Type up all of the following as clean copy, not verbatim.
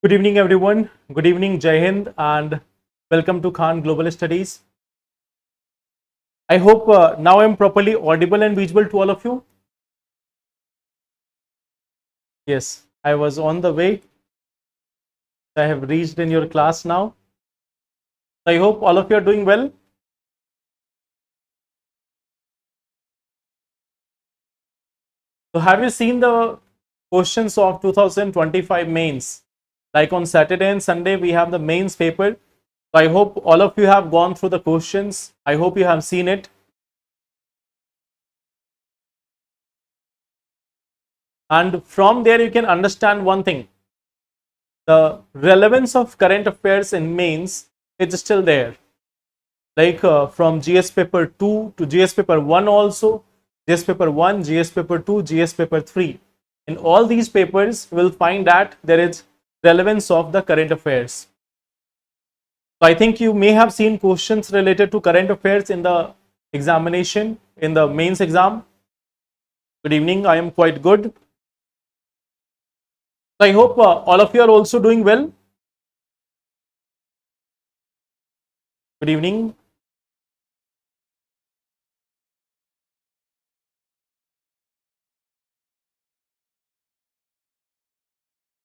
Good evening, everyone. Good evening, Jai Hind, and welcome to Khan Global Studies. I hope now I'm properly audible and visible to all of you. Yes, I was on the way. I have reached in your class now. I hope all of you are doing well. So, have you seen the questions of 2025 mains? Like on Saturday and Sunday, we have the mains paper. So, I hope all of you have gone through the questions. I hope you have seen it. And from there, you can understand one thing. The relevance of current affairs in mains is still there. Like from GS paper 2 to GS paper 1 also, GS paper 1, GS paper 2, GS paper 3. In all these papers, we will find that there is relevance of the current affairs. So I think you may have seen questions related to current affairs in the examination, in the mains exam. Good evening, I am quite good. So I hope all of you are also doing well. Good evening.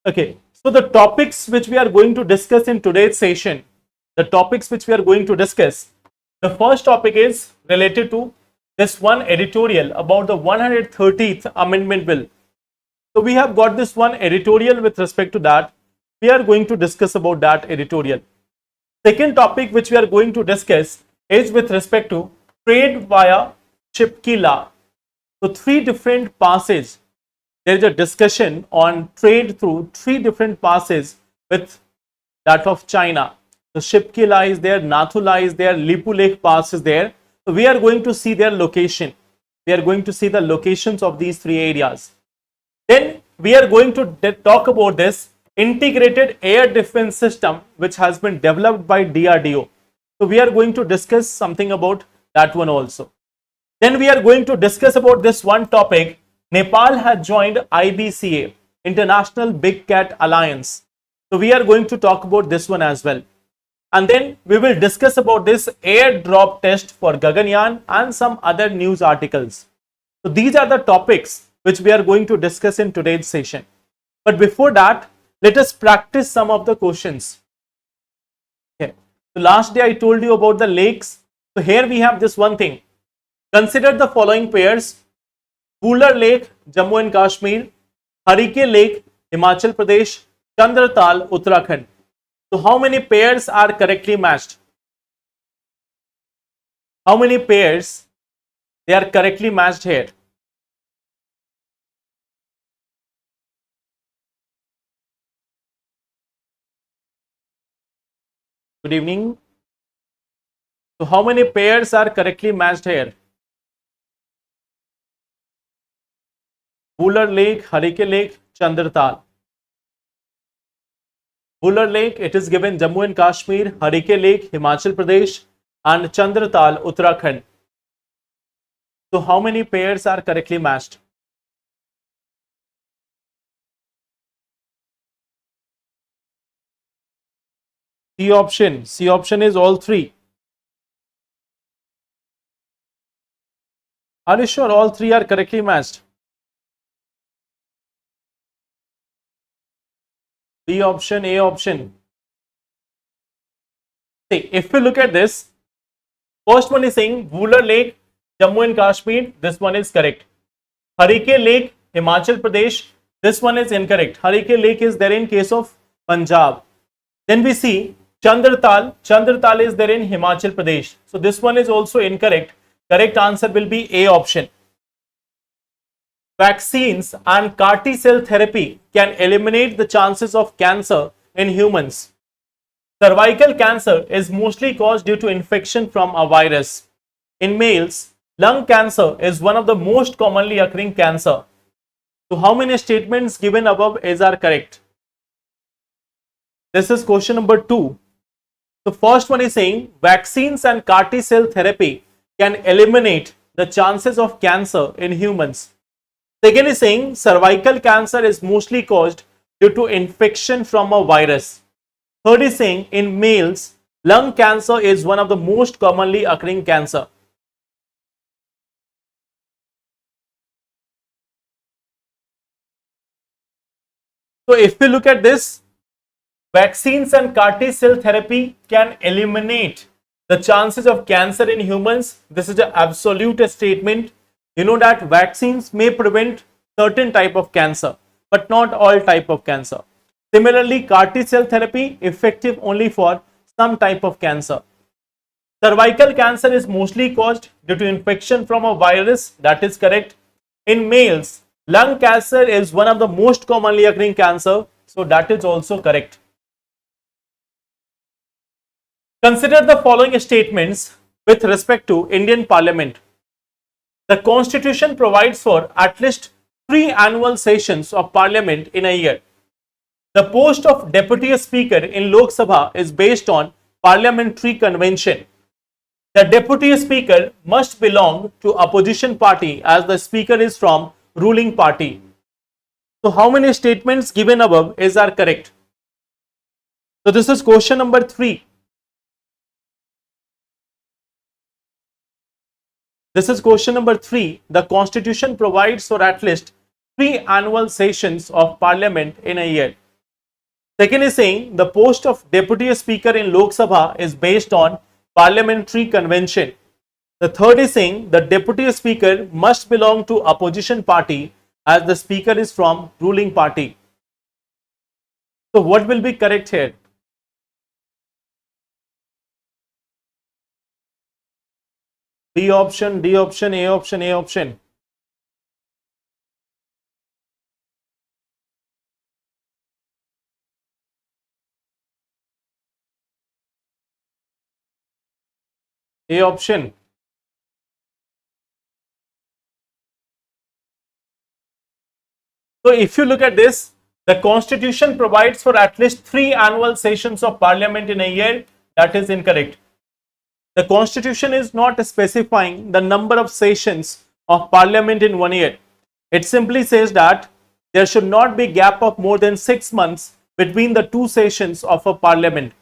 Okay, so the topics which we are going to discuss in today's session, the first topic is related to this one editorial about the 130th Amendment Bill. So we have got this one editorial with respect to that. We are going to discuss about that editorial. Second topic which we are going to discuss is with respect to trade via Chipkey law. So three different passages. There is a discussion on trade through three different passes with that of China. So Chipkey law is there, Nathu law is there, Lipu Lake Pass is there. So we are going to see their location. We are going to see the locations of these three areas. Then we are going to talk about this integrated air defense system which has been developed by DRDO. So we are going to discuss something about that one also. Then we are going to discuss about this one topic. Nepal has joined IBCA, International Big Cat Alliance. So we are going to talk about this one as well. And then we will discuss about this airdrop test for Gaganyaan and some other news articles. So these are the topics which we are going to discuss in today's session. But before that, let us practice some of the questions. Okay. So last day I told you about the lakes. So here we have this one thing. Consider the following pairs. Buller Lake, Jammu and Kashmir, Harike Lake, Himachal Pradesh, Chandratal, Uttarakhand. So how many pairs are correctly matched? How many pairs they are correctly matched here? Good evening. So how many pairs are correctly matched here? Buller Lake, Harike Lake, Chandratal. Buller Lake, it is given Jammu and Kashmir, Harike Lake, Himachal Pradesh, and Chandratal, Uttarakhand. So how many pairs are correctly matched? C option. C option is all three. Are you sure all three are correctly matched? B option, A option. See, if we look at this, first one is saying Buller Lake, Jammu and Kashmir. This one is correct. Harike Lake, Himachal Pradesh. This one is incorrect. Harike Lake is there in case of Punjab. Then we see Chandratal. Chandratal is there in Himachal Pradesh. So this one is also incorrect. Correct answer will be A option. Vaccines and CAR T cell therapy can eliminate the chances of cancer in humans. Cervical cancer is mostly caused due to infection from a virus. In males, lung cancer is one of the most commonly occurring cancer. So how many statements given above are correct? This is question number 2. The first one is saying vaccines and CAR T cell therapy can eliminate the chances of cancer in humans. Second is saying cervical cancer is mostly caused due to infection from a virus. Third is saying in males, lung cancer is one of the most commonly occurring cancer. So if we look at this, vaccines and CAR T cell therapy can eliminate the chances of cancer in humans. This is an absolute statement. You know that vaccines may prevent certain type of cancer, but not all type of cancer. Similarly, CAR T cell therapy effective only for some type of cancer. Cervical cancer is mostly caused due to infection from a virus. That is correct. In males, lung cancer is one of the most commonly occurring cancer. So that is also correct. Consider the following statements with respect to Indian Parliament. The Constitution provides for at least 3 annual sessions of Parliament in a year. The post of Deputy Speaker in Lok Sabha is based on Parliamentary Convention. The Deputy Speaker must belong to opposition party as the Speaker is from ruling party. So how many statements given above are correct? So this is question number 3. This is question number 3. The Constitution provides for at least 3 annual sessions of Parliament in a year. Second is saying the post of Deputy Speaker in Lok Sabha is based on Parliamentary Convention. The third is saying the Deputy Speaker must belong to opposition party as the Speaker is from ruling party. So what will be correct here? B option, D option, A option, A option. A option. So if you look at this, the Constitution provides for at least 3 annual sessions of Parliament in a year. That is incorrect. The Constitution is not specifying the number of sessions of Parliament in 1 year. It simply says that there should not be gap of more than 6 months between the 2 sessions of a Parliament.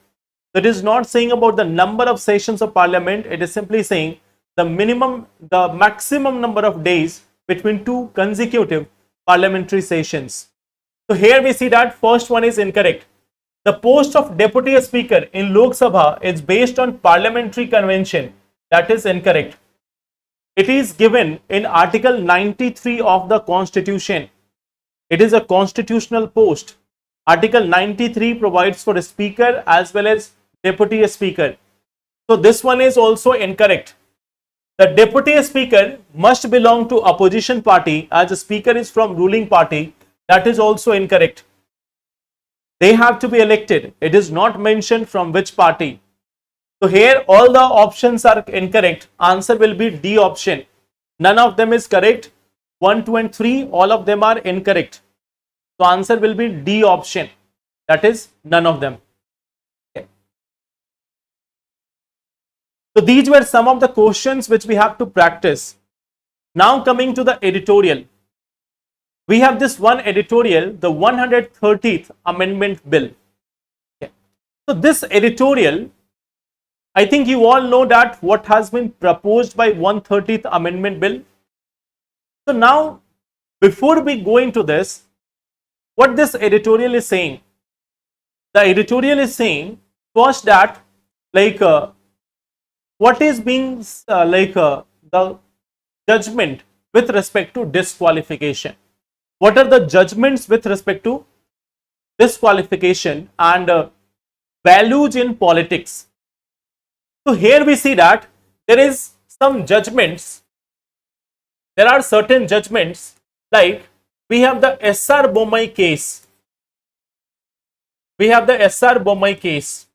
It is not saying about the number of sessions of Parliament. It is simply saying the maximum number of days between 2 consecutive parliamentary sessions. So here we see that first one is incorrect. The post of Deputy Speaker in Lok Sabha is based on Parliamentary Convention. That is incorrect. It is given in Article 93 of the Constitution. It is a constitutional post. Article 93 provides for a Speaker as well as Deputy Speaker. So this one is also incorrect. The Deputy Speaker must belong to opposition party as the Speaker is from ruling party. That is also incorrect. They have to be elected. It is not mentioned from which party. So here all the options are incorrect. Answer will be D option. None of them is correct. 1, 2 and 3, all of them are incorrect. So answer will be D option. That is none of them. Okay. So these were some of the questions which we have to practice. Now coming to the editorial. We have this one editorial, the 130th Amendment Bill. Okay. So this editorial, I think you all know that what has been proposed by 130th Amendment Bill. So now, before we go into this, what this editorial is saying? The editorial is saying first that what is being the judgment with respect to disqualification. What are the judgments with respect to disqualification and values in politics? So here we see that there is some judgments. There are certain judgments, like we have the SR Bommai case. We have the SR Bommai case.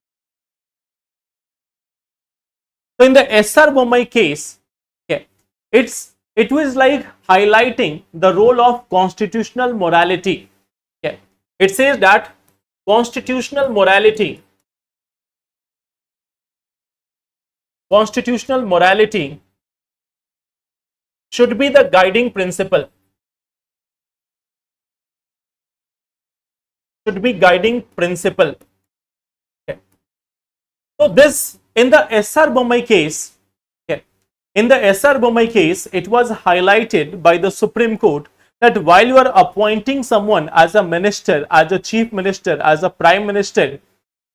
So in the SR Bommai case, okay, it was like highlighting the role of constitutional morality. Okay. It says that constitutional morality should be the guiding principle. should be guiding principle. Okay. So this in the SR Bommai case, okay, in the SR Bommai case, it was highlighted by the Supreme Court that while you are appointing someone as a minister, as a chief minister, as a prime minister,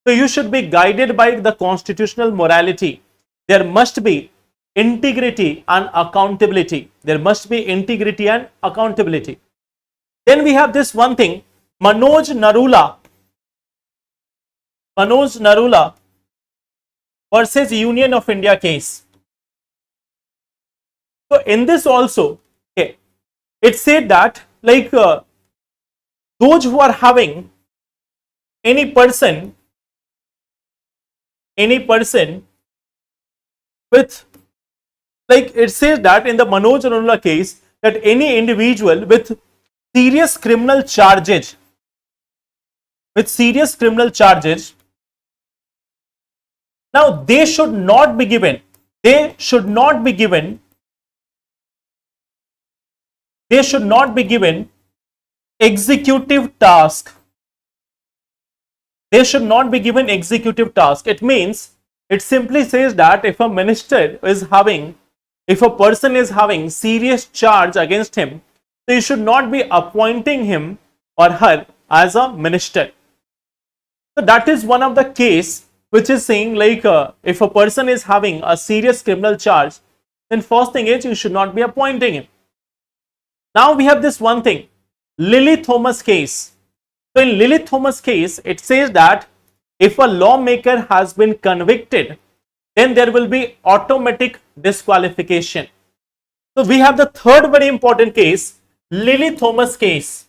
so you should be guided by the constitutional morality. There must be integrity and accountability. There must be integrity and accountability. Then we have this one thing, Manoj Narula versus Union of India case. So in this also, okay, it said that like those who are having any person with, like it says that in the Manoj Narula case, that any individual with serious criminal charges, now they should not be given executive task. They should not be given executive task. It means, it simply says that if a minister is having, if a person is having serious charge against him, so you should not be appointing him or her as a minister. So that is one of the case which is saying like if a person is having a serious criminal charge, then first thing is you should not be appointing him. Now we have this one thing, Lily Thomas case. So in Lily Thomas case, it says that if a lawmaker has been convicted, then there will be automatic disqualification. So we have the third very important case, Lily Thomas case.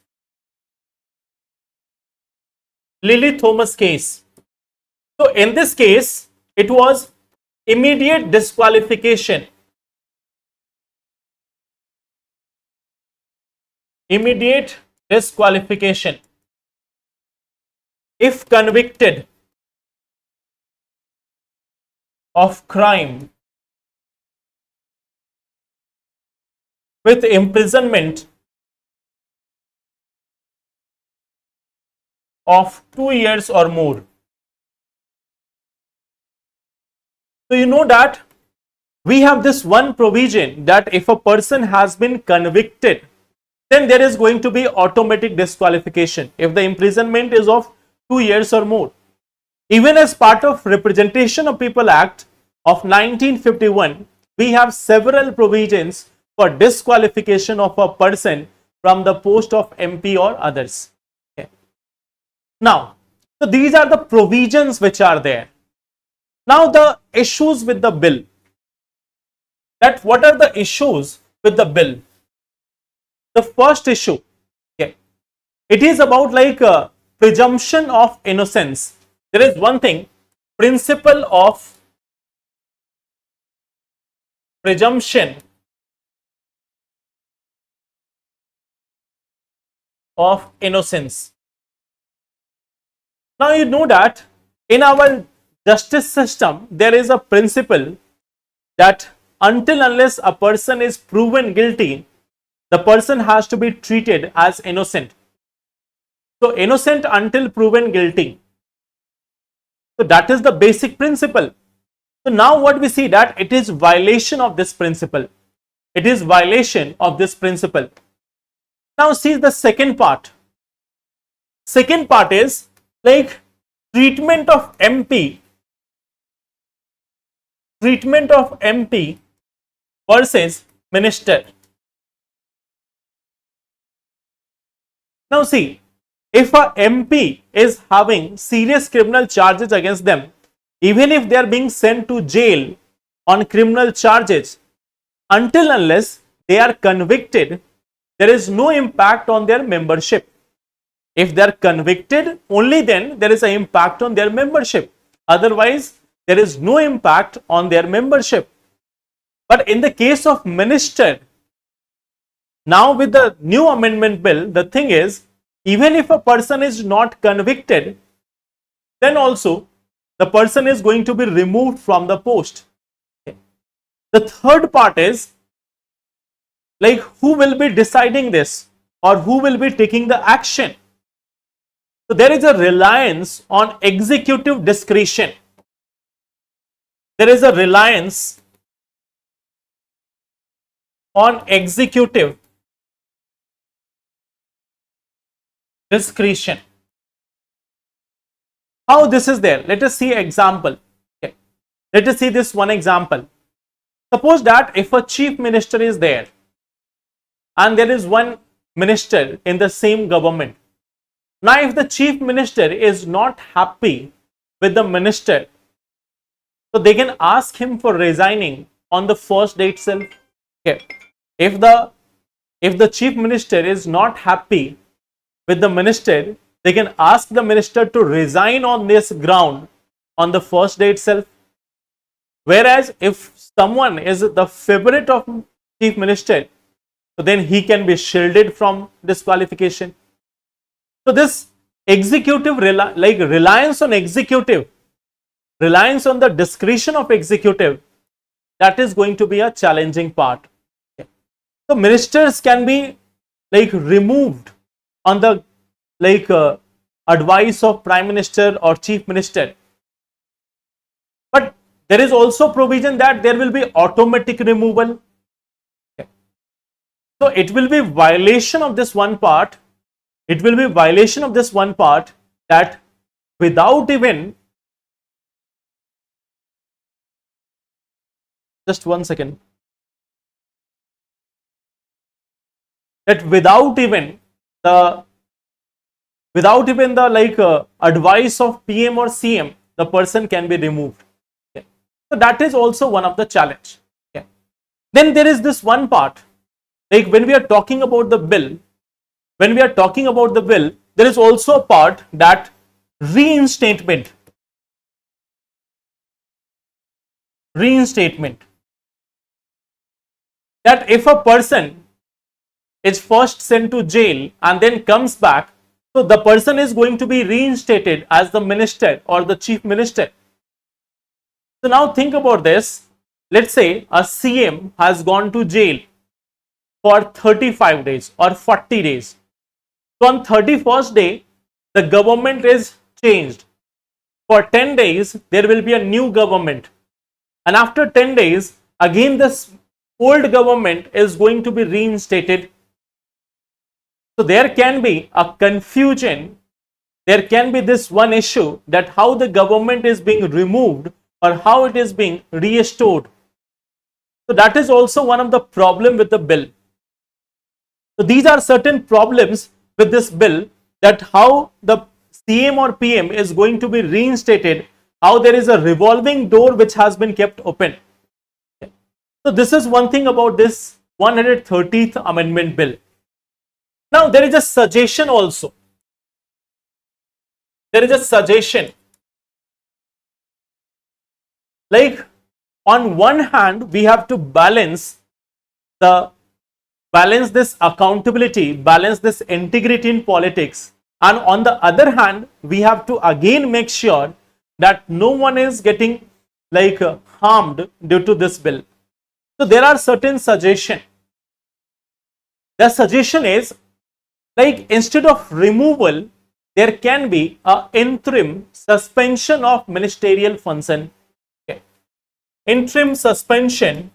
So in this case, it was immediate disqualification. If convicted of crime with imprisonment of 2 years or more. So you know that we have this one provision that if a person has been convicted, then there is going to be automatic disqualification if the imprisonment is of 2 years or more. Even as part of Representation of People Act of 1951, we have several provisions for disqualification of a person from the post of MP or others. Okay. Now, so these are the provisions which are there. Now the issues with the bill. That what are the issues with the bill? The first issue, okay, it is about like presumption of innocence. There is one thing, principle of presumption of innocence. Now you know that in our justice system, there is a principle that until unless a person is proven guilty, the person has to be treated as innocent. So innocent until proven guilty. So that is the basic principle. So now what we see that it is violation of this principle. It is violation of this principle. Now see the second part. Second part is like treatment of MP versus minister. Now see, if a MP is having serious criminal charges against them, even if they are being sent to jail on criminal charges, until unless they are convicted, there is no impact on their membership. If they are convicted, only then there is an impact on their membership. Otherwise, there is no impact on their membership. But in the case of minister, now with the new amendment bill, the thing is, even if a person is not convicted, then also the person is going to be removed from the post. Okay. The third part is like, who will be deciding this or who will be taking the action? So there is a reliance on executive discretion. There is a reliance on executive discretion. How this is there? Let us see example. Okay. Let us see this one example. Suppose that if a chief minister is there and there is one minister in the same government. Now, if the chief minister is not happy with the minister, so they can ask him for resigning on the first day itself. Okay. If the chief minister is not happy with the minister, they can ask the minister to resign on this ground on the first day itself. Whereas if someone is the favorite of chief minister, so then he can be shielded from disqualification. So this executive reliance on executive, reliance on the discretion of executive, that is going to be a challenging part. Okay. So ministers can be removed on the advice of prime minister or chief minister, but there is also provision that there will be automatic removal. Okay. So it will be violation of this one part. It will be violation of this one part that without even, just one second, that without even the advice of PM or CM, the person can be removed. Okay. So that is also one of the challenge. Okay. Then there is this one part, like when we are talking about the bill, there is also a part that reinstatement. That if a person is first sent to jail and then comes back, so the person is going to be reinstated as the minister or the chief minister. So now think about this. Let's say a CM has gone to jail for 35 days or 40 days. So on 31st day, the government is changed. For 10 days, there will be a new government. And after 10 days, again this old government is going to be reinstated. So there can be a confusion. There can be this one issue that how the government is being removed or how it is being restored. So that is also one of the problem with the bill. So these are certain problems with this bill, that how the CM or PM is going to be reinstated, how there is a revolving door which has been kept open. So this is one thing about this 130th Amendment Bill. Now there is a suggestion also. There is a suggestion. Like on one hand, we have to balance this accountability, balance this integrity in politics. And on the other hand, we have to again make sure that no one is getting harmed due to this bill. So there are certain suggestions. The suggestion is instead of removal, there can be an interim suspension of ministerial function. Okay. Interim suspension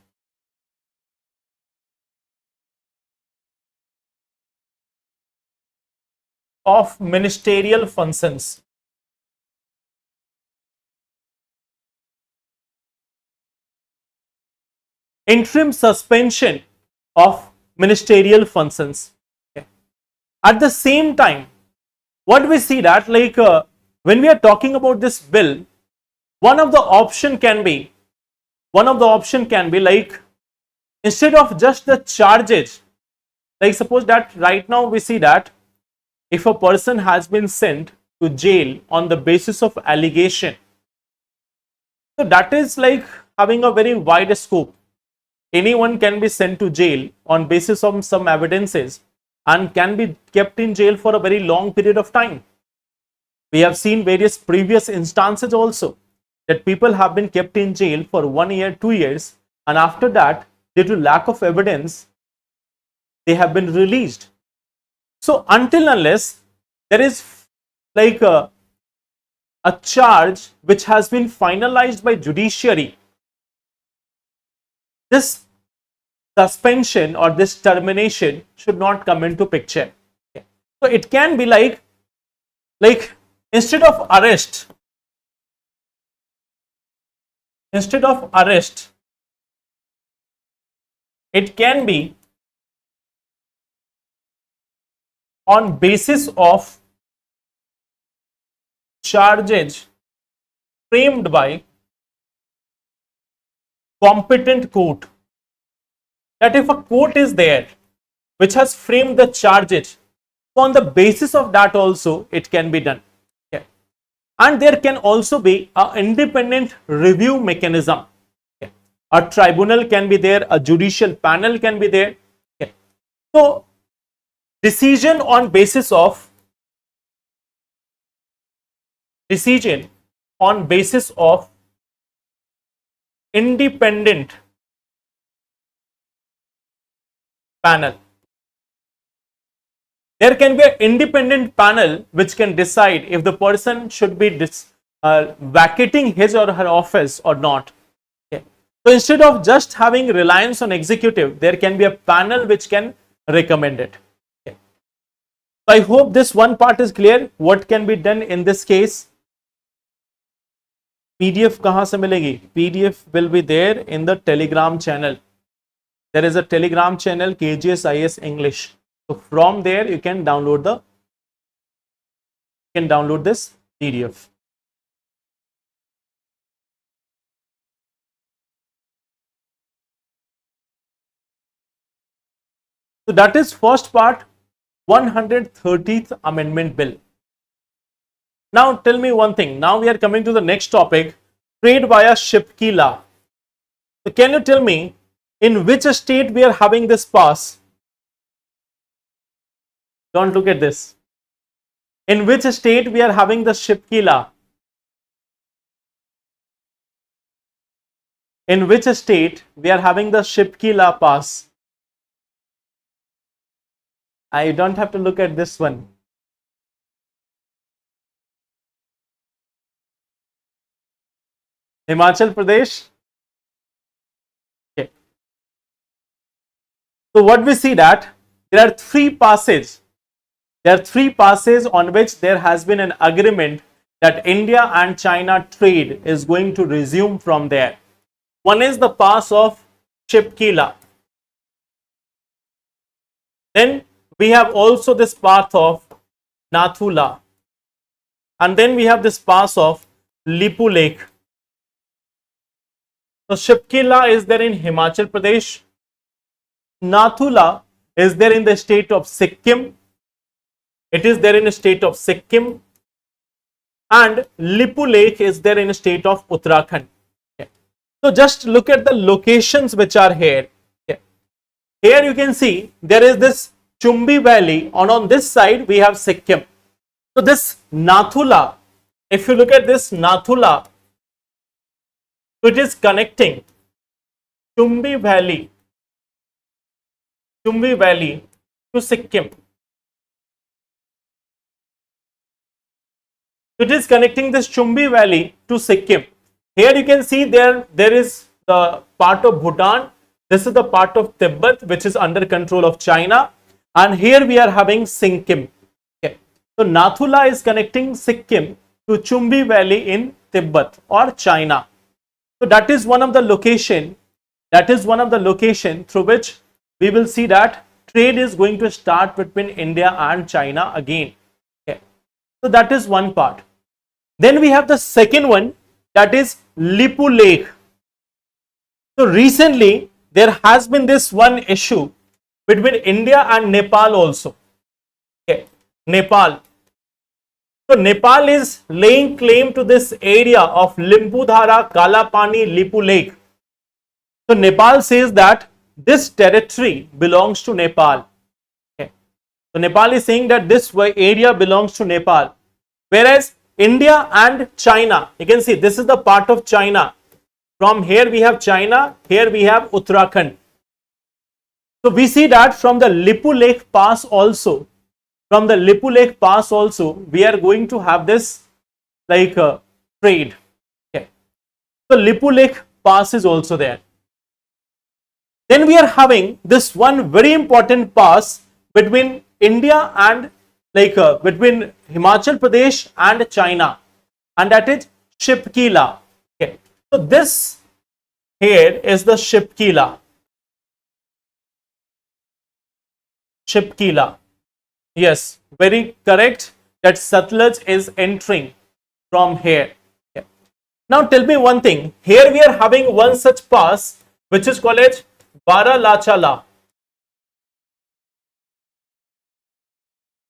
of ministerial functions. Interim suspension of ministerial functions. Okay. At the same time, what we see that when we are talking about this bill, one of the option can be instead of just the charges, suppose that right now we see that if a person has been sent to jail on the basis of allegation, so that is having a very wide scope. Anyone can be sent to jail on basis of some evidences and can be kept in jail for a very long period of time. We have seen various previous instances also that people have been kept in jail for 1 year, 2 years, and after that, due to lack of evidence, they have been released. So until unless there is like a charge which has been finalized by judiciary, this suspension or this termination should not come into picture. Okay. So it can be like instead of arrest, it can be on basis of charges framed by competent court. That if a court is there which has framed the charges, on the basis of that also it can be done. Okay. And there can also be an independent review mechanism. Okay. A tribunal can be there, a judicial panel can be there. Okay. So decision on basis of independent panel. There can be an independent panel which can decide if the person should be vacating his or her office or not. Okay. So instead of just having reliance on executive, there can be a panel which can recommend it. Okay. So I hope this one part is clear. What can be done in this case? PDF kahan se milegi? PDF will be there in the Telegram channel. There is a Telegram channel, KGS IAS English. So from there you can download this PDF. So that is first part, 130th Amendment Bill. Now tell me one thing. Now we are coming to the next topic, trade via ship key law. So can you tell me in which state we are having this pass? Don't look at this. In which state we are having the ship key law? In which state we are having the ship key law pass? I don't have to look at this one. Himachal Pradesh. Okay. So what we see that there are three passes. There are three passes on which there has been an agreement that India and China trade is going to resume from there. One is the pass of Shipkila. Then we have also this path of Nathula. And then we have this pass of Lipu Lake. So Shipkila is there in Himachal Pradesh. Nathula is there in the state of Sikkim. It is there in the state of Sikkim. And Lipu Lake is there in the state of Uttarakhand. Okay. So just look at the locations which are here. Okay. Here you can see there is this Chumbi Valley, and on this side we have Sikkim. So this Nathula, if you look at this Nathula, so it is connecting Chumbi Valley to Sikkim. It is connecting this Chumbi Valley to Sikkim. Here you can see there is the part of Bhutan. This is the part of Tibet which is under control of China. And here we are having Sikkim. Okay. So Nathula is connecting Sikkim to Chumbi Valley in Tibet or China. So that is one of the location. Through which we will see that trade is going to start between India and China again. Okay. So that is one part. Then we have the second one, that is Lipu Lake. So recently there has been this one issue between India and Nepal also. Okay. Nepal. So Nepal is laying claim to this area of Limpudhara, Kalapani, Lipu Lake. So Nepal says that this territory belongs to Nepal. Okay. So Nepal is saying that this area belongs to Nepal. Whereas India and China, you can see this is the part of China. From here we have China, here we have Uttarakhand. So we see that from the Lipu Lake Pass also, from the Lipu Lake Pass also, we are going to have this like trade. Okay. So Lipu Lake Pass is also there. Then we are having this one very important pass between India and like between Himachal Pradesh and China, and that is Shipkila. Okay. So this here is the Shipkila. Shipkila. Yes, very correct that Satluj is entering from here. Okay. Now tell me one thing. Here we are having one such pass which is called as Baralachala.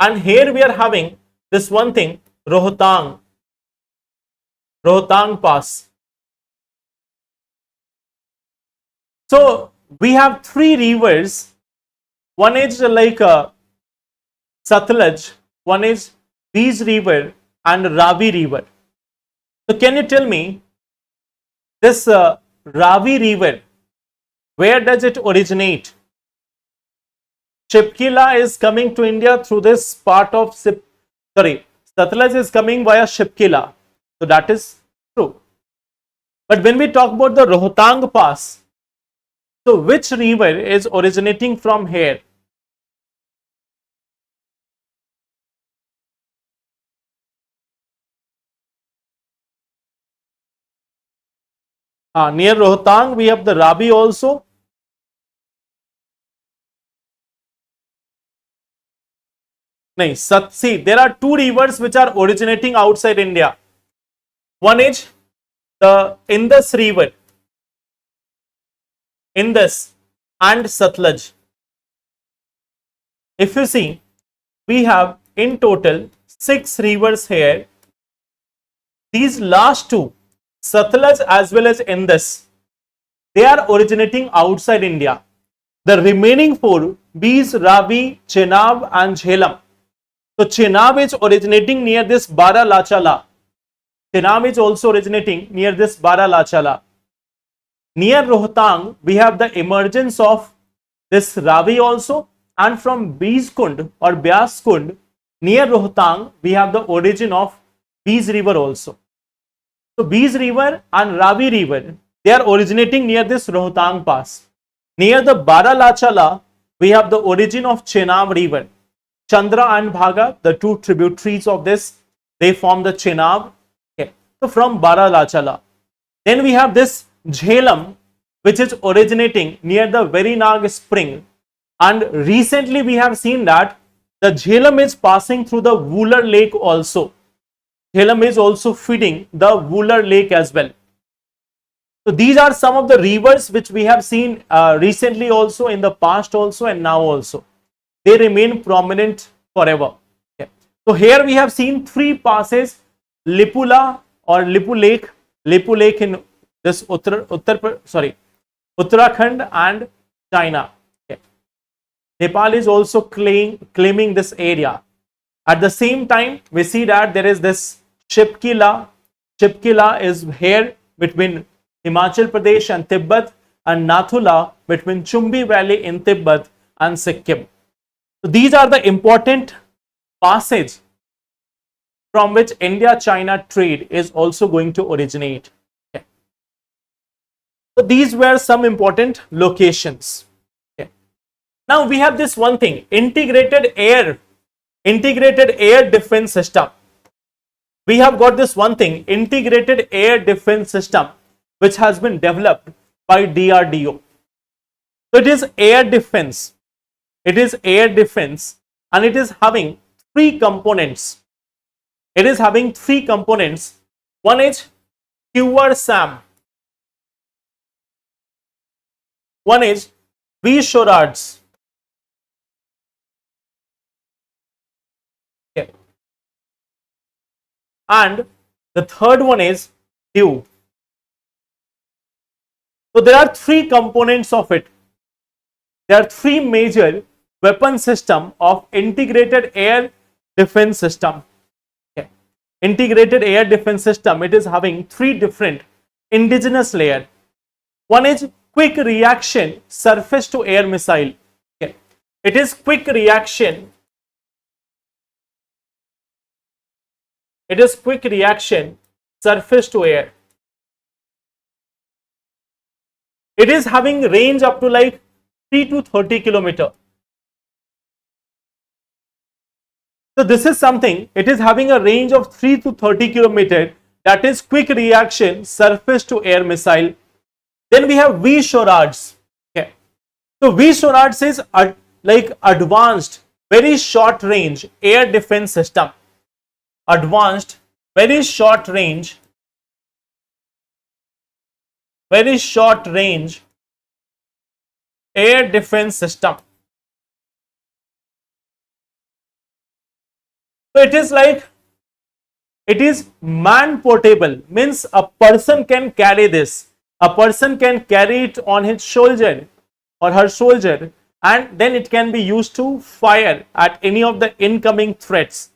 And here we are having this one thing, Rohtang Pass. So we have three rivers. One is like Satluj, one is Beej River and Ravi River. So can you tell me this Ravi River, where does it originate? Shipkila is coming to India through this part of Satluj is coming via Shipkila. So that is true. But when we talk about the Rohtang Pass, so which river is originating from here? Near Rohtang we have the Ravi also. See, there are two rivers which are originating outside India. One is the Indus River, Indus and Satluj. If you see, we have in total 6 rivers here. These last two, Satluj as well as Indus, they are originating outside India. The remaining 4, Beej, Ravi, Chenab and Jhelum. So Chenab is originating near this Baralachala. Chenab is also originating near this Baralachala. Near Rohtang, we have the emergence of this Ravi also, and from Beej Kund or Byas Kund, near Rohtang, we have the origin of Beej River also. So Beej River and Ravi River, they are originating near this Rohtang Pass. Near the Baralachala, we have the origin of Chenab River. Chandra and Bhaga, the two tributaries of this, they form the Chenab. Okay. So from Baralachala. Then we have this Jhelum, which is originating near the Verinag spring. And recently we have seen that the Jhelum is passing through the Wooler Lake also. Jhelum is also feeding the Wooler Lake as well. So these are some of the rivers which we have seen recently also, in the past also, and now also. They remain prominent forever. Okay. So here we have seen 3 passes, Lipula or Lipu Lake in this Uttarakhand and China. Okay. Nepal is also claiming this area. At the same time, we see that there is this Shipkila. Shipkila is here between Himachal Pradesh and Tibet, and Nathula between Chumbi Valley in Tibet and Sikkim. So these are the important passages from which India-China trade is also going to originate. Okay. So these were some important locations. Okay. Now we have this one thing, integrated air defense system. We have got this one thing, integrated air defense system, which has been developed by DRDO. So it is air defense. It is air defense, and it is having 3 components. It is having 3 components. One is QRSAM. One is VSHORADS. Okay. And the third one is DEW. So there are 3 components of it. There are 3 major weapon system of integrated air defense system. Okay. Integrated air defense system, it is having 3 different indigenous layer. One is quick reaction surface to air missile. Okay. It is quick reaction It is quick reaction, surface to air. It is having range up to like 3 to 30 kilometer. So this is something, it is having a range of 3 to 30 kilometer. That is quick reaction, surface to air missile. Then we have V-SHORADs. Okay. So V-SHORADs is like advanced, very short range air defense system. Advanced, very short range air defense system. So it is like, it is man portable, means a person can carry this. A person can carry it on his shoulder or her shoulder, and then it can be used to fire at any of the incoming threats.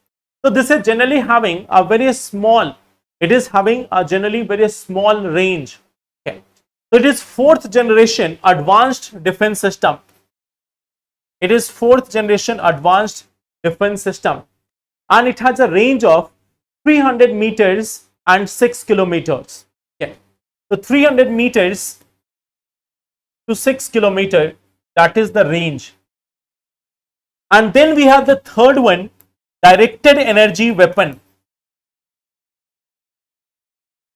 So this is generally having a very small, it is having a generally very small range. Okay. So it is 4th generation advanced defense system. It is 4th generation advanced defense system, and it has a range of 300 meters and 6 kilometers. Okay. So 300 meters to 6 kilometer, that is the range. And then we have the third one, directed energy weapon.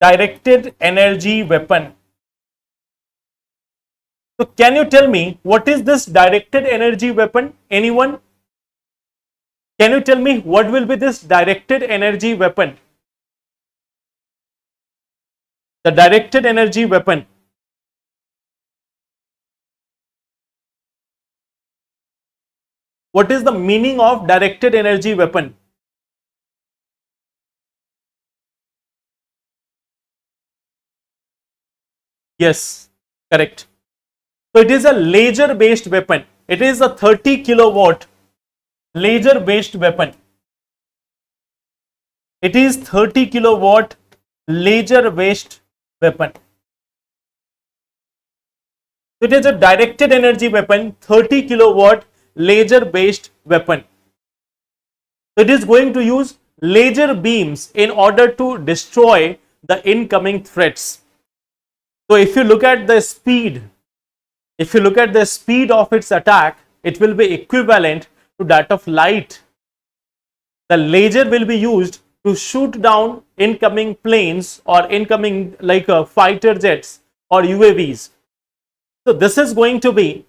Directed energy weapon. So can you tell me what is this directed energy weapon? Anyone? Can you tell me what will be this directed energy weapon? The directed energy weapon. What is the meaning of directed energy weapon? Yes, correct. So it is a laser based weapon. It is a 30 kilowatt laser based weapon. It is 30 kilowatt laser based weapon. It is a directed energy weapon, 30 kilowatt laser based weapon. It is going to use laser beams in order to destroy the incoming threats. So if you look at the speed, of its attack, it will be equivalent to that of light. The laser will be used to shoot down incoming planes or incoming like fighter jets or UAVs. So this is going to be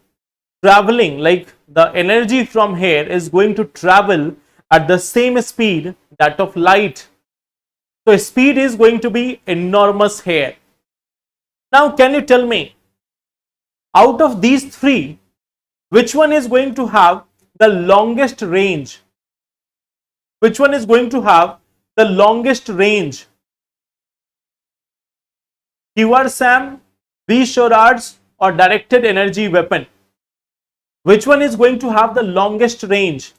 traveling, like the energy from here is going to travel at the same speed that of light. So speed is going to be enormous here. Now can you tell me, out of these three, which one is going to have the longest range? Which one is going to have the longest range? QRSAM, V-SHORADs or directed energy weapon? Which one is going to have the longest range?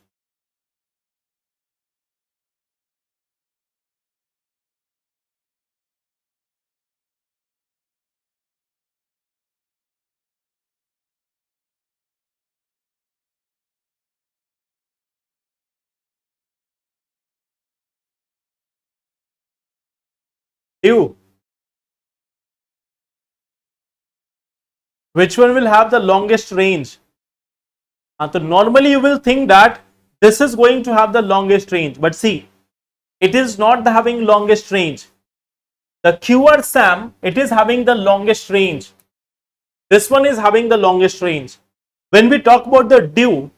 You. Which one will have the longest range? So normally you will think that this is going to have the longest range, but see, it is not having longest range. The QRSAM, it is having the longest range. This one is having the longest range. When we talk about the DEW,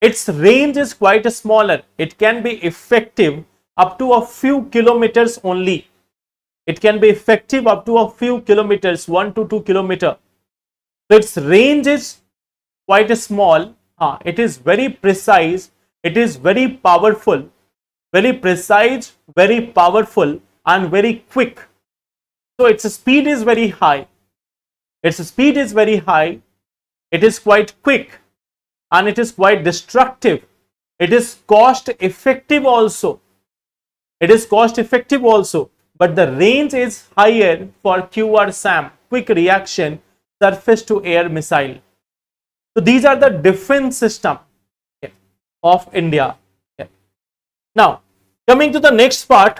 its range is quite smaller. It can be effective up to a few kilometers only. It can be effective up to a few kilometers, 1 to 2 kilometers. So its range is quite small. It is very precise. It is very powerful. Very precise, very powerful and very quick. So its speed is very high. Its speed is very high. It is quite quick and it is quite destructive. It is cost effective also. It is cost effective also. But the range is higher for QRSAM, quick reaction, surface to air missile. So these are the defense system of India. Now, coming to the next part,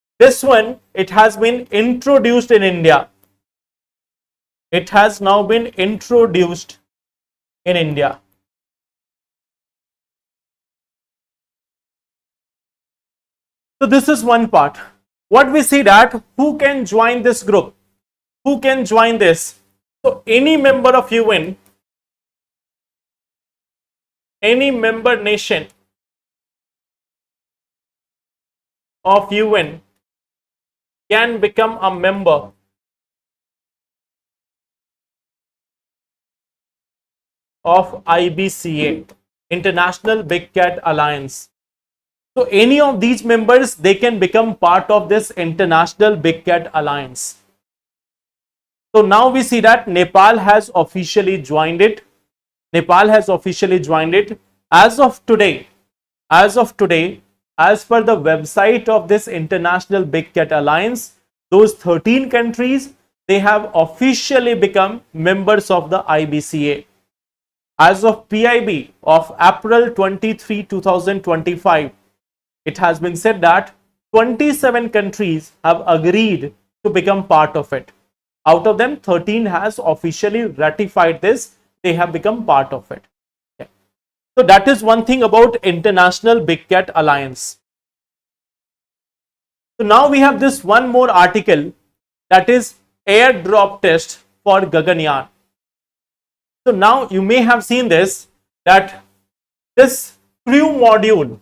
This one, it has been introduced in India. It has now been introduced in India. So this is one part. What we see that who can join this group? Who can join this? So any member of UN, any member nation of UN can become a member of IBCA, International Big Cat Alliance. So any of these members, they can become part of this International Big Cat Alliance. So now we see that Nepal has officially joined it. Nepal has officially joined it. As of today, as per the website of this International Big Cat Alliance, those 13 countries, they have officially become members of the IBCA. As of PIB of April 23, 2025, it has been said that 27 countries have agreed to become part of it. Out of them, 13 has officially ratified this. They have become part of it. Okay. So that is one thing about International Big Cat Alliance. So now we have this one more article, that is airdrop test for Gaganyaan. So now you may have seen this, that this crew module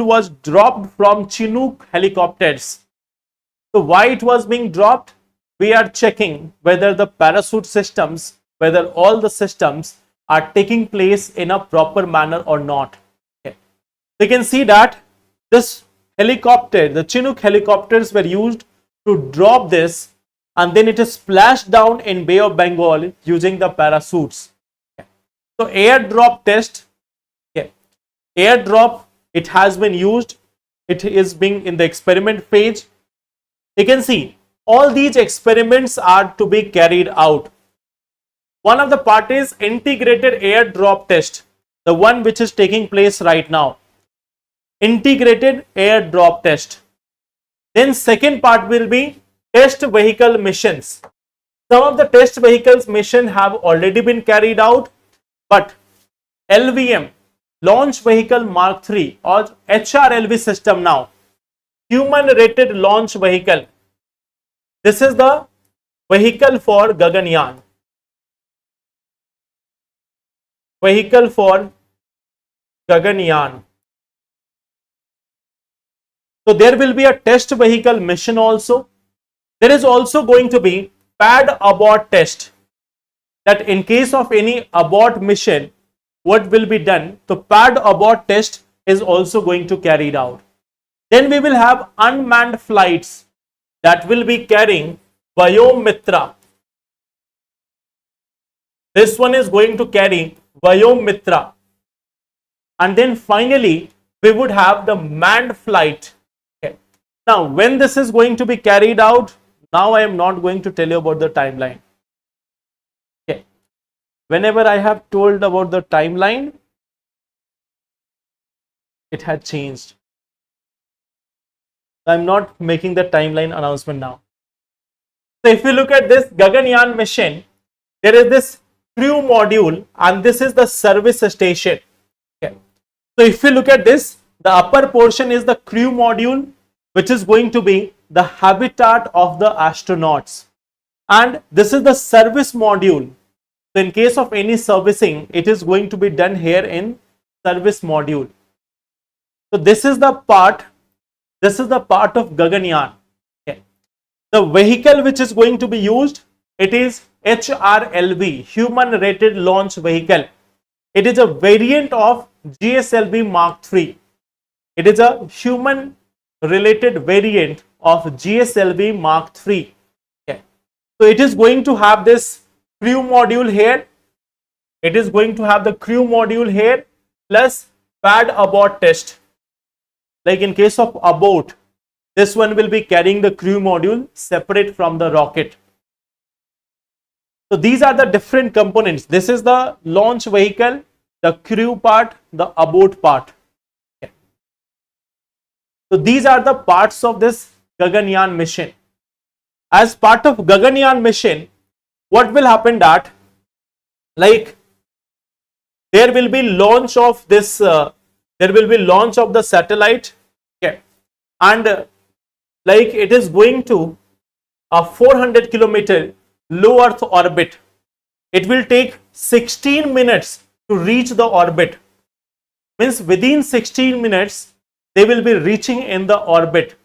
was dropped from Chinook helicopters. So why it was being dropped? We are checking whether the parachute systems, whether all the systems are taking place in a proper manner or not. Okay. You can see that this helicopter, the Chinook helicopters were used to drop this, and then it is splashed down in Bay of Bengal using the parachutes. Okay. So airdrop test, okay. Airdrop, it has been used. It is being in the experiment phase. You can see all these experiments are to be carried out. One of the part is integrated airdrop test, the one which is taking place right now. Integrated airdrop test. Then second part will be test vehicle missions. Some of the test vehicles mission have already been carried out, but LVM, Launch Vehicle Mark III, or HRLV system now, Human Rated Launch Vehicle. This is the vehicle for Gaganyaan. Vehicle for Gaganyaan. So there will be a test vehicle mission also. There is also going to be pad abort test, that in case of any abort mission, what will be done? The pad abort test is also going to carried out. Then we will have unmanned flights that will be carrying Vayomitra. This one is going to carry Vayomitra. And then finally, we would have the manned flight. Okay. Now, when this is going to be carried out, now I am not going to tell you about the timeline. Okay. Whenever I have told about the timeline, it had changed. I'm not making the timeline announcement now. So if you look at this Gaganyaan mission, there is this crew module and this is the service station. Okay. So if you look at this, the upper portion is the crew module, which is going to be the habitat of the astronauts. And this is the service module. So in case of any servicing, it is going to be done here in service module. So this is the part. This is the part of Gaganyaan. Okay. The vehicle which is going to be used, it is HRLV, Human Rated Launch Vehicle. It is a variant of GSLV Mark III. It is a human related variant of GSLV Mark III. Okay. So it is going to have this crew module here. It is going to have the crew module here plus pad abort test. Like in case of abort, this one will be carrying the crew module separate from the rocket. So these are the different components. This is the launch vehicle, the crew part, the abort part. Okay. So these are the parts of this Gaganyaan mission. As part of Gaganyaan mission, what will happen that, like, there will be launch of this, there will be launch of the satellite, okay, and like it is going to a 400-kilometer low Earth orbit. It will take 16 minutes to reach the orbit. Means within 16 minutes, they will be reaching in the orbit.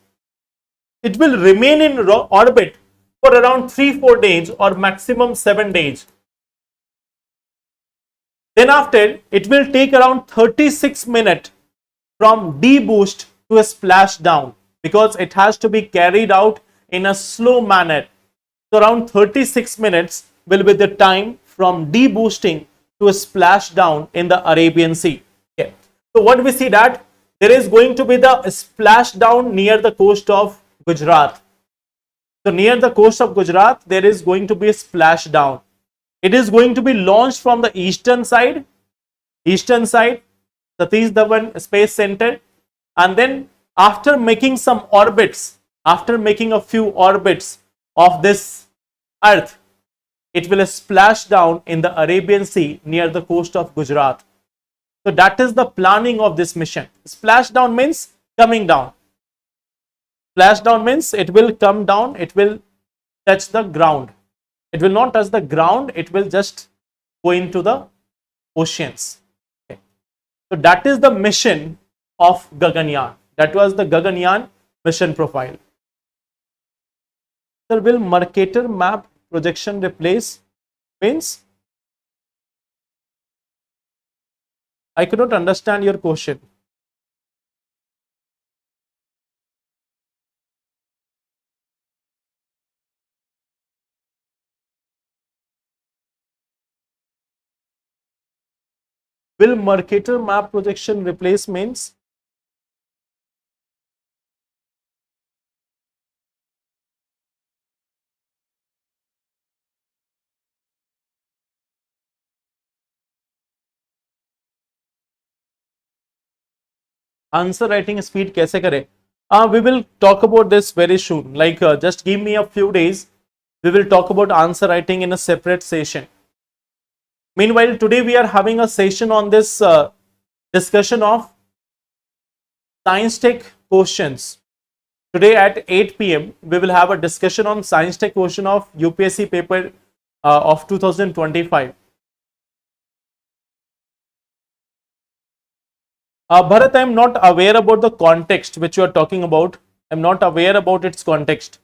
It will remain in orbit for around 3-4 days or maximum 7 days. Then after, it will take around 36 minutes from deboost to a splashdown, because it has to be carried out in a slow manner. So around 36 minutes will be the time from deboosting to a splashdown in the Arabian Sea. Okay. So what we see that there is going to be the splashdown near the coast of Gujarat. So near the coast of Gujarat, there is going to be a splashdown. It is going to be launched from the eastern side, Satish Dhawan Space Center, and then after making some orbits, after making a few orbits of this Earth, it will splash down in the Arabian Sea near the coast of Gujarat. So that is the planning of this mission. Splashdown means coming down. Splashdown means it will come down, it will touch the ground. It will not touch the ground, it will just go into the oceans. Okay. So that is the mission of Gaganyaan. That was the Gaganyaan mission profile. Sir, will Mercator map projection replace? Means I could not understand your question. Will Mercator map projection replace means? Answer writing speed कैसे करें? We will talk about this very soon. Like just give me a few days. We will talk about answer writing in a separate session. Meanwhile, today we are having a session on this discussion of science tech questions. Today at 8 p.m. we will have a discussion on science tech question of UPSC paper of 2025. Bharat, I am not aware about the context which you are talking about. I am not aware about its context.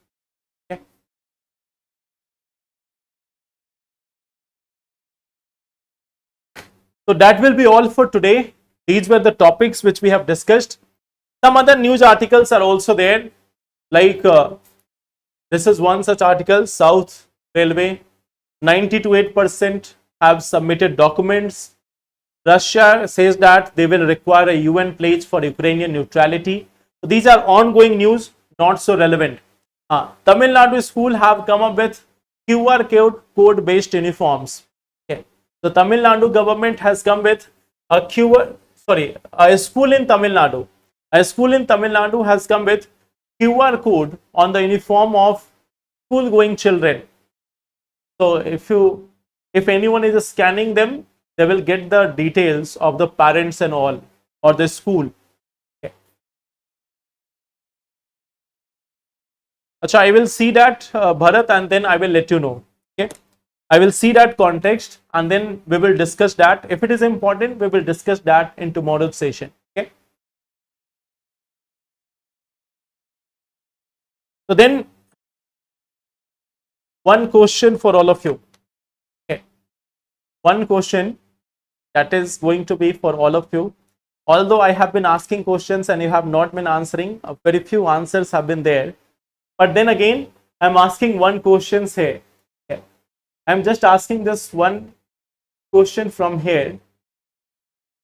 Okay. So that will be all for today. These were the topics which we have discussed. Some other news articles are also there. Like this is one such article, South Railway, 98% have submitted documents. Russia says that they will require a UN pledge for Ukrainian neutrality. So these are ongoing news, not so relevant. Tamil Nadu school have come up with QR code based uniforms. Okay. So Tamil Nadu government has come with a school in Tamil Nadu. A school in Tamil Nadu has come with QR code on the uniform of school going children. So if anyone is scanning them, they will get the details of the parents and all, or the school. Okay. Achha, I will see that Bharat, and then I will let you know. Okay. I will see that context and then we will discuss that. If it is important, we will discuss that in tomorrow's session. Okay. So then one question for all of you. Okay. One question that is going to be for all of you. Although I have been asking questions and you have not been answering, very few answers have been there. But then again, I am asking one question here. Okay. I am just asking this one question from here,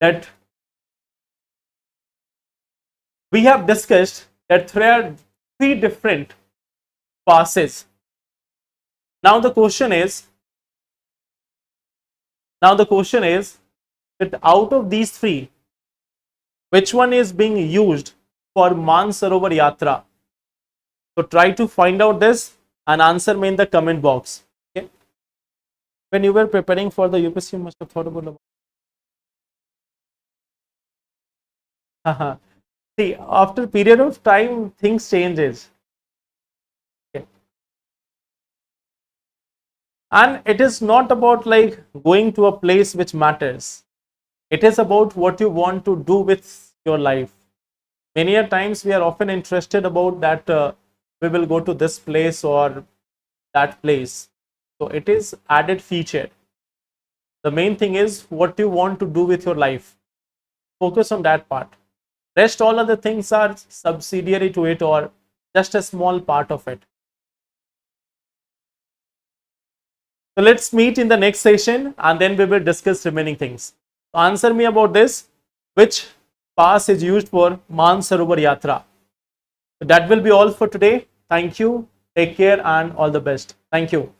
that we have discussed that there are three different passes. Now the question is that out of these three, which one is being used for Mansarovar Yatra? So try to find out this and answer me in the comment box. Okay. When you were preparing for the UPSC, you must have thought about it. See, after period of time, things changes. Okay. And it is not about like going to a place which matters. It is about what you want to do with your life. Many a times we are often interested about that we will go to this place or that place. So it is added feature. The main thing is what you want to do with your life. Focus on that part. Rest all other things are subsidiary to it or just a small part of it. So let's meet in the next session and then we will discuss remaining things. Answer me about this. Which pass is used for Mansarovar Yatra? That will be all for today. Thank you. Take care and all the best. Thank you.